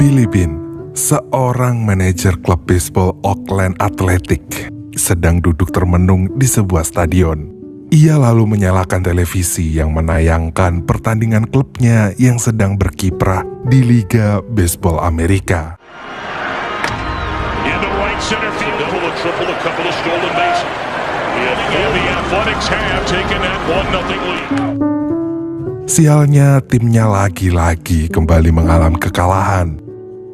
Billy Beane, seorang manajer klub baseball Oakland Athletics, sedang duduk termenung di sebuah stadion. Ia lalu menyalakan televisi yang menayangkan pertandingan klubnya yang sedang berkiprah di Liga Baseball Amerika. Sialnya, timnya lagi-lagi kembali mengalami kekalahan.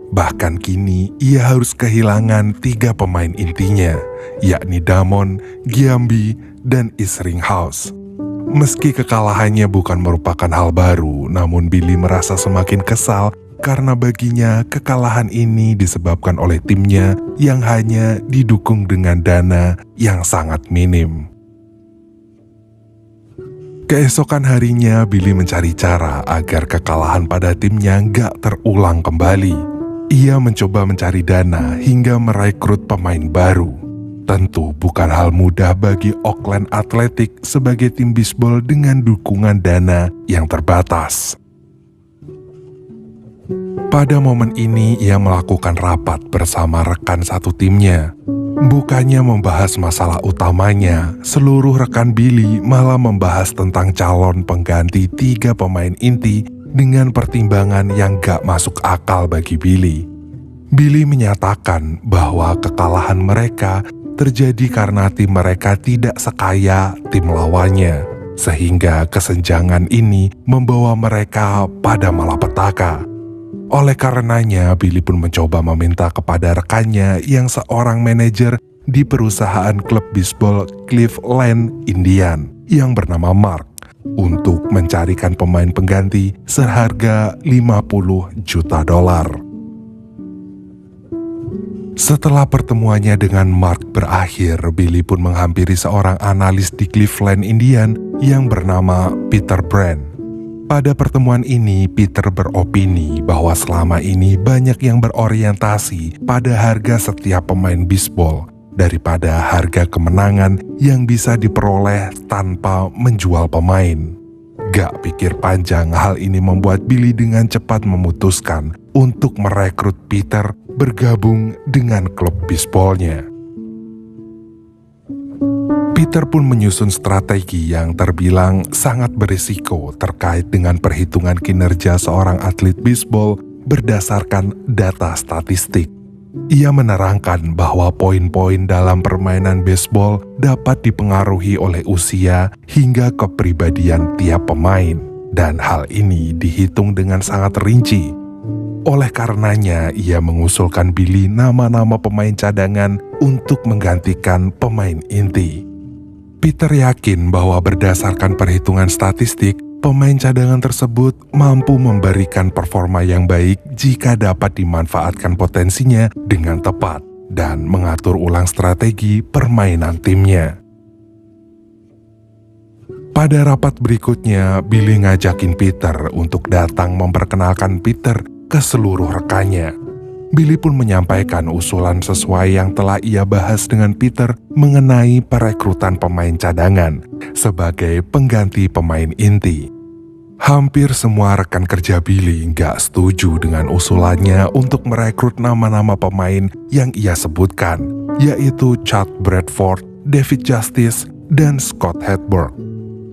Bahkan kini ia harus kehilangan 3 pemain intinya, yakni Damon, Giambi, dan Isringhouse. Meski kekalahannya bukan merupakan hal baru, namun Billy merasa semakin kesal karena baginya kekalahan ini disebabkan oleh timnya yang hanya didukung dengan dana yang sangat minim. Keesokan harinya, Billy mencari cara agar kekalahan pada timnya nggak terulang kembali. Ia mencoba mencari dana hingga merekrut pemain baru. Tentu bukan hal mudah bagi Oakland Athletics sebagai tim bisbol dengan dukungan dana yang terbatas. Pada momen ini ia melakukan rapat bersama rekan satu timnya. Bukannya membahas masalah utamanya, seluruh rekan Billy malah membahas tentang calon pengganti 3 pemain inti dengan pertimbangan yang gak masuk akal bagi Billy. Billy menyatakan bahwa kekalahan mereka terjadi karena tim mereka tidak sekaya tim lawannya, sehingga kesenjangan ini membawa mereka pada malapetaka. Oleh karenanya, Billy pun mencoba meminta kepada rekannya yang seorang manajer di perusahaan klub bisbol Cleveland Indians yang bernama Mark untuk mencarikan pemain pengganti seharga $50 juta. Setelah pertemuannya dengan Mark berakhir, Billy pun menghampiri seorang analis di Cleveland Indians yang bernama Peter Brand. Pada pertemuan ini, Peter beropini bahwa selama ini banyak yang berorientasi pada harga setiap pemain bisbol daripada harga kemenangan yang bisa diperoleh tanpa menjual pemain. Gak pikir panjang, hal ini membuat Billy dengan cepat memutuskan untuk merekrut Peter bergabung dengan klub bisbolnya. Peter pun menyusun strategi yang terbilang sangat berisiko terkait dengan perhitungan kinerja seorang atlet bisbol berdasarkan data statistik. Ia menerangkan bahwa poin-poin dalam permainan baseball dapat dipengaruhi oleh usia hingga kepribadian tiap pemain, dan hal ini dihitung dengan sangat rinci. Oleh karenanya, ia mengusulkan Billy nama-nama pemain cadangan untuk menggantikan pemain inti. Peter yakin bahwa berdasarkan perhitungan statistik, pemain cadangan tersebut mampu memberikan performa yang baik jika dapat dimanfaatkan potensinya dengan tepat dan mengatur ulang strategi permainan timnya. Pada rapat berikutnya, Billy ngajakin Peter untuk datang memperkenalkan Peter ke seluruh rekannya. Billy pun menyampaikan usulan sesuai yang telah ia bahas dengan Peter mengenai perekrutan pemain cadangan sebagai pengganti pemain inti. Hampir semua rekan kerja Billy nggak setuju dengan usulannya untuk merekrut nama-nama pemain yang ia sebutkan, yaitu Chad Bradford, David Justice, dan Scott Hedberg.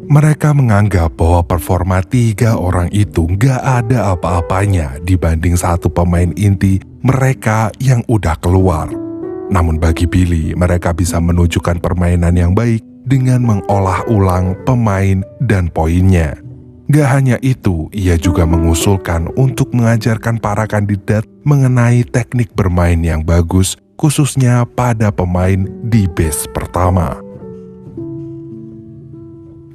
Mereka menganggap bahwa performa 3 orang itu nggak ada apa-apanya dibanding satu pemain inti mereka yang udah keluar. Namun bagi Billy, mereka bisa menunjukkan permainan yang baik dengan mengolah ulang pemain dan poinnya. Gak hanya itu, ia juga mengusulkan untuk mengajarkan para kandidat mengenai teknik bermain yang bagus, khususnya pada pemain di base pertama.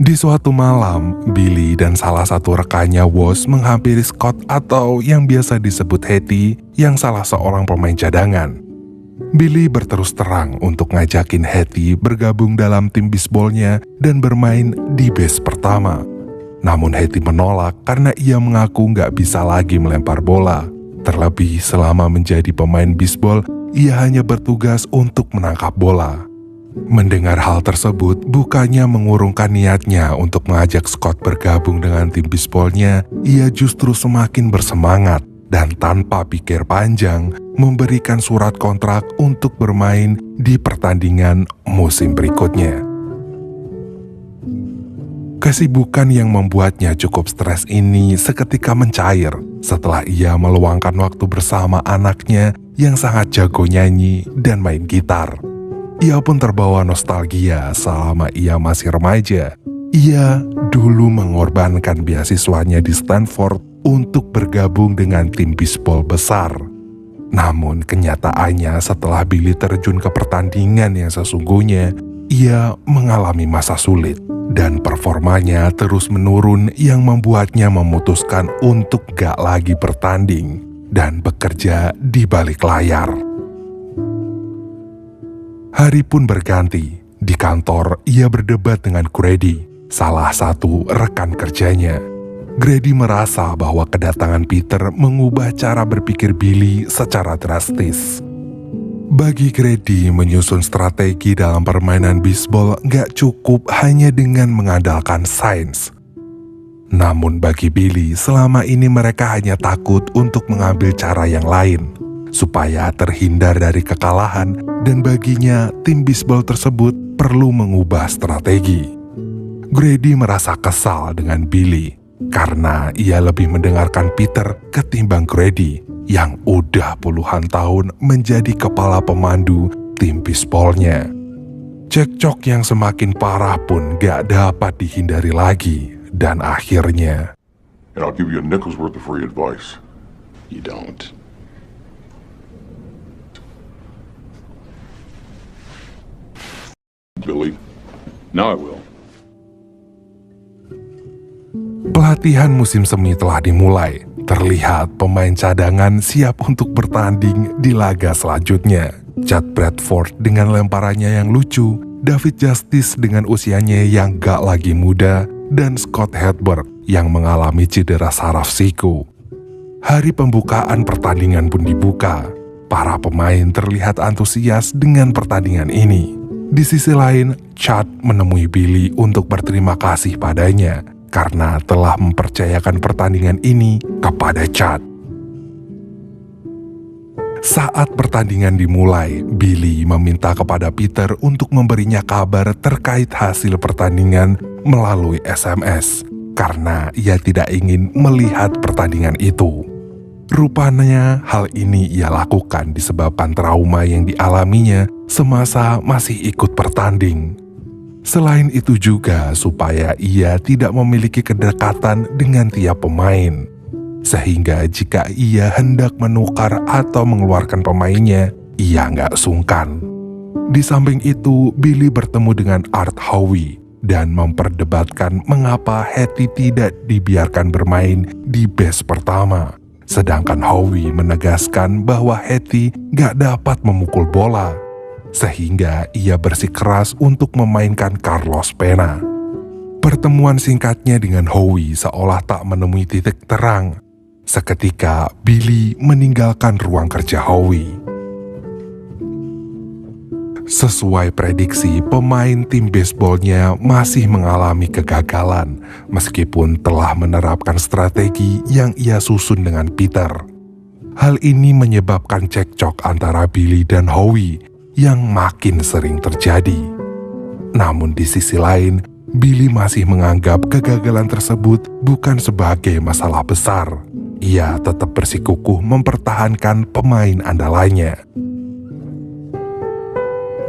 Di suatu malam, Billy dan salah satu rekannya Woz menghampiri Scott atau yang biasa disebut Hetty, yang salah seorang pemain cadangan. Billy berterus terang untuk ngajakin Hetty bergabung dalam tim bisbolnya dan bermain di base pertama. Namun Hetty menolak karena ia mengaku nggak bisa lagi melempar bola. Terlebih selama menjadi pemain bisbol, ia hanya bertugas untuk menangkap bola. Mendengar hal tersebut, bukannya mengurungkan niatnya untuk mengajak Scott bergabung dengan tim bisbolnya, ia justru semakin bersemangat dan tanpa pikir panjang memberikan surat kontrak untuk bermain di pertandingan musim berikutnya. Kesibukan yang membuatnya cukup stres ini seketika mencair setelah ia meluangkan waktu bersama anaknya yang sangat jago nyanyi dan main gitar. Ia pun terbawa nostalgia selama ia masih remaja. Ia dulu mengorbankan beasiswanya di Stanford untuk bergabung dengan tim bisbol besar. Namun kenyataannya setelah Billy terjun ke pertandingan yang sesungguhnya, ia mengalami masa sulit dan performanya terus menurun yang membuatnya memutuskan untuk gak lagi bertanding dan bekerja di balik layar. Hari pun berganti. Di kantor, ia berdebat dengan Grady, salah satu rekan kerjanya. Grady merasa bahwa kedatangan Peter mengubah cara berpikir Billy secara drastis. Bagi Grady, menyusun strategi dalam permainan bisbol gak cukup hanya dengan mengandalkan sains. Namun bagi Billy, selama ini mereka hanya takut untuk mengambil cara yang lain, supaya terhindar dari kekalahan, dan baginya tim bisbol tersebut perlu mengubah strategi. Grady merasa kesal dengan Billy, karena ia lebih mendengarkan Peter ketimbang Grady yang udah puluhan tahun menjadi kepala pemandu tim bisbolnya. Cekcok yang semakin parah pun gak dapat dihindari lagi, dan akhirnya, And I'll give you a nickel's worth of free advice. You don't. Billy. Now I will. pelatihan musim semi telah dimulai. Terlihat pemain cadangan siap untuk bertanding di laga selanjutnya. Chad Bradford dengan lemparannya yang lucu, David Justice dengan usianya yang gak lagi muda, dan Scott Hedberg yang mengalami cedera saraf siku. Hari pembukaan pertandingan pun dibuka. Para pemain terlihat antusias dengan pertandingan ini. Di sisi lain, Chad menemui Billy untuk berterima kasih padanya karena telah mempercayakan pertandingan ini kepada Chad. Saat pertandingan dimulai, Billy meminta kepada Peter untuk memberinya kabar terkait hasil pertandingan melalui SMS karena ia tidak ingin melihat pertandingan itu. Rupanya hal ini ia lakukan disebabkan trauma yang dialaminya semasa masih ikut bertanding. Selain itu juga supaya ia tidak memiliki kedekatan dengan tiap pemain. Sehingga jika ia hendak menukar atau mengeluarkan pemainnya, ia nggak sungkan. Di samping itu, Billy bertemu dengan Art Howe dan memperdebatkan mengapa Hattie tidak dibiarkan bermain di base pertama. Sedangkan Howe menegaskan bahwa Hattie gak dapat memukul bola, sehingga ia bersikeras untuk memainkan Carlos Pena. Pertemuan singkatnya dengan Howe seolah tak menemui titik terang. Seketika Billy meninggalkan ruang kerja Howe. Sesuai prediksi, pemain tim baseballnya masih mengalami kegagalan meskipun telah menerapkan strategi yang ia susun dengan Peter. Hal ini menyebabkan cekcok antara Billy dan Howe yang makin sering terjadi. Namun di sisi lain, Billy masih menganggap kegagalan tersebut bukan sebagai masalah besar. Ia tetap bersikukuh mempertahankan pemain andalanya.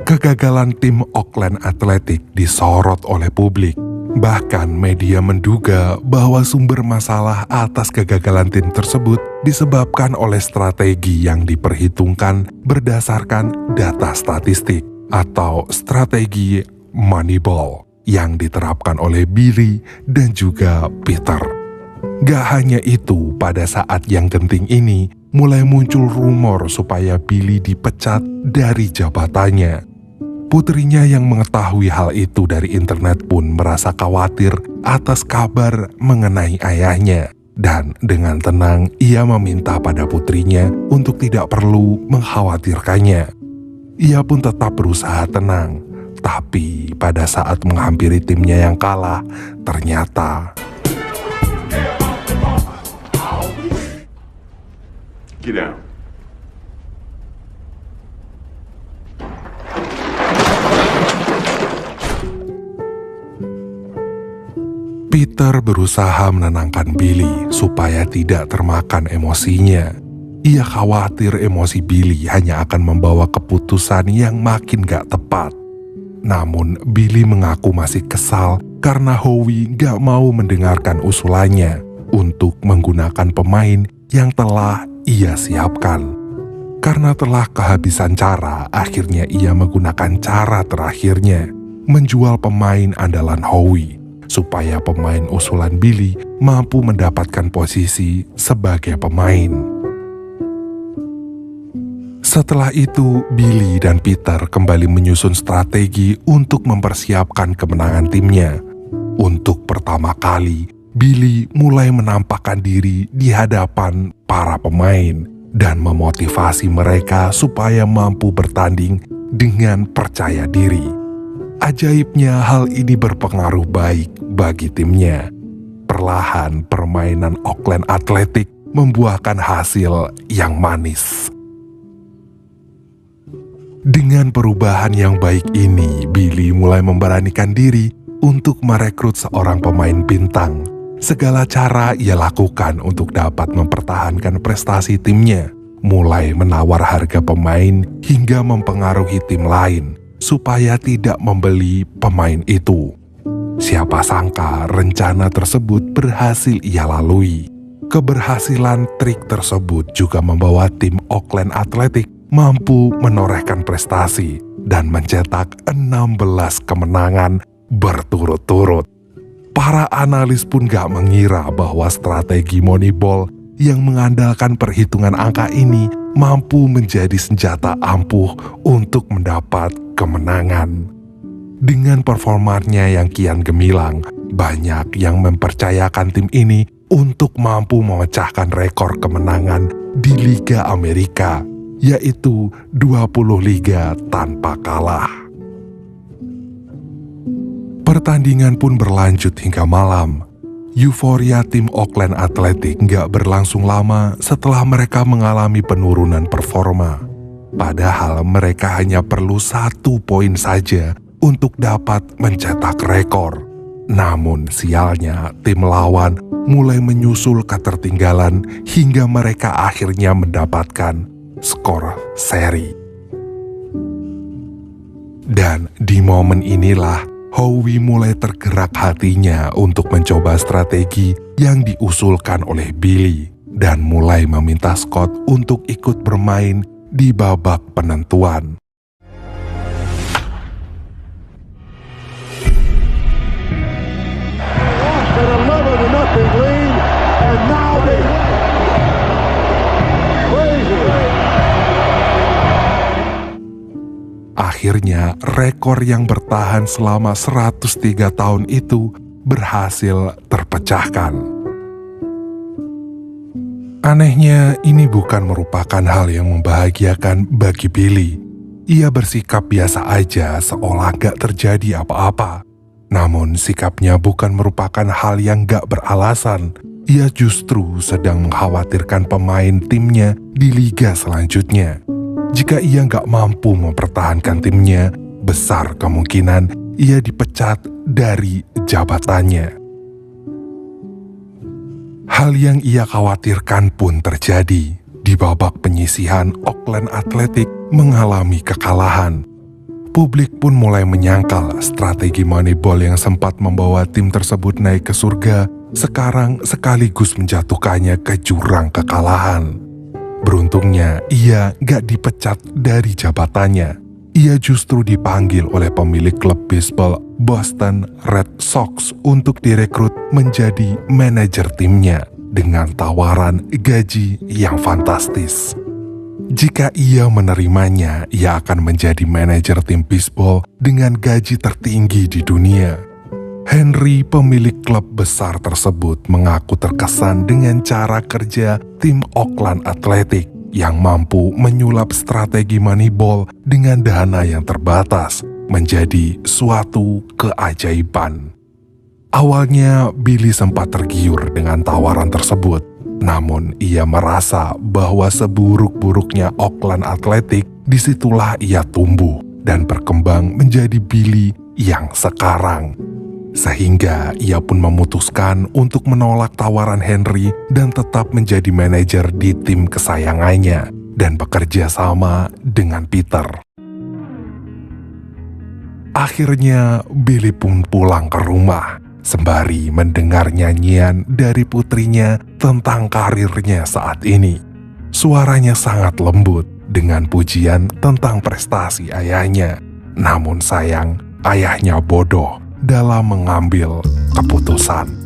Kegagalan tim Oakland Athletic disorot oleh publik. Bahkan media menduga bahwa sumber masalah atas kegagalan tim tersebut disebabkan oleh strategi yang diperhitungkan berdasarkan data statistik atau strategi Moneyball yang diterapkan oleh Billy dan juga Peter. Gak hanya itu, pada saat yang genting ini mulai muncul rumor supaya Billy dipecat dari jabatannya. Putrinya yang mengetahui hal itu dari internet pun merasa khawatir atas kabar mengenai ayahnya. Dan dengan tenang ia meminta pada putrinya untuk tidak perlu mengkhawatirkannya. Ia pun tetap berusaha tenang. Tapi pada saat menghampiri timnya yang kalah, ternyata Get down. Peter berusaha menenangkan Billy supaya tidak termakan emosinya. Ia khawatir emosi Billy hanya akan membawa keputusan yang makin gak tepat. Namun Billy mengaku masih kesal karena Howie gak mau mendengarkan usulannya untuk menggunakan pemain yang telah ia siapkan. Karena telah kehabisan cara, akhirnya ia menggunakan cara terakhirnya, menjual pemain andalan Howie, supaya pemain usulan Billy mampu mendapatkan posisi sebagai pemain. Setelah itu, Billy dan Peter kembali menyusun strategi untuk mempersiapkan kemenangan timnya. Untuk pertama kali, Billy mulai menampakkan diri di hadapan para pemain dan memotivasi mereka supaya mampu bertanding dengan percaya diri. Ajaibnya hal ini berpengaruh baik bagi timnya. Perlahan permainan Oakland Athletic membuahkan hasil yang manis. Dengan perubahan yang baik ini, Billy mulai memberanikan diri untuk merekrut seorang pemain bintang. Segala cara ia lakukan untuk dapat mempertahankan prestasi timnya, mulai menawar harga pemain hingga mempengaruhi tim lain supaya tidak membeli pemain itu. Siapa sangka rencana tersebut berhasil ia lalui. Keberhasilan trik tersebut juga membawa tim Oakland Athletic mampu menorehkan prestasi dan mencetak 16 kemenangan berturut-turut. Para analis pun gak mengira bahwa strategi Moneyball yang mengandalkan perhitungan angka ini mampu menjadi senjata ampuh untuk mendapat kemenangan. Dengan performanya yang kian gemilang, banyak yang mempercayakan tim ini untuk mampu memecahkan rekor kemenangan di Liga Amerika, yaitu 20 liga tanpa kalah. Pertandingan pun berlanjut hingga malam. Euforia tim Oakland Athletic nggak berlangsung lama setelah mereka mengalami penurunan performa. Padahal mereka hanya perlu 1 poin saja untuk dapat mencetak rekor. Namun sialnya tim lawan mulai menyusul ketertinggalan hingga mereka akhirnya mendapatkan skor seri. Dan di momen inilah Howie mulai tergerak hatinya untuk mencoba strategi yang diusulkan oleh Billy dan mulai meminta Scott untuk ikut bermain di babak penentuan. Akhirnya, rekor yang bertahan selama 103 tahun itu berhasil terpecahkan. Anehnya, ini bukan merupakan hal yang membahagiakan bagi Billy. Ia bersikap biasa aja seolah gak terjadi apa-apa. Namun sikapnya bukan merupakan hal yang gak beralasan. Ia justru sedang mengkhawatirkan pemain timnya di liga selanjutnya. Jika ia gak mampu mempertahankan timnya, besar kemungkinan ia dipecat dari jabatannya. Hal yang ia khawatirkan pun terjadi. Di babak penyisihan, Oakland Athletic mengalami kekalahan. Publik pun mulai menyangkal strategi Moneyball yang sempat membawa tim tersebut naik ke surga, sekarang sekaligus menjatuhkannya ke jurang kekalahan. Beruntungnya, ia gak dipecat dari jabatannya. Ia justru dipanggil oleh pemilik klub baseball Boston Red Sox untuk direkrut menjadi manajer timnya dengan tawaran gaji yang fantastis. Jika ia menerimanya, ia akan menjadi manajer tim baseball dengan gaji tertinggi di dunia. Henry, pemilik klub besar tersebut, mengaku terkesan dengan cara kerja tim Oakland Athletic yang mampu menyulap strategi Moneyball dengan dana yang terbatas menjadi suatu keajaiban. Awalnya, Billy sempat tergiur dengan tawaran tersebut, Namun ia merasa bahwa seburuk-buruknya Oakland Athletic, disitulah ia tumbuh dan berkembang menjadi Billy yang sekarang. Sehingga ia pun memutuskan untuk menolak tawaran Henry dan tetap menjadi manajer di tim kesayangannya dan bekerja sama dengan Peter. Akhirnya Billy pun pulang ke rumah sembari mendengar nyanyian dari putrinya tentang karirnya saat ini. Suaranya sangat lembut dengan pujian tentang prestasi ayahnya. Namun sayang, ayahnya bodoh dalam mengambil keputusan.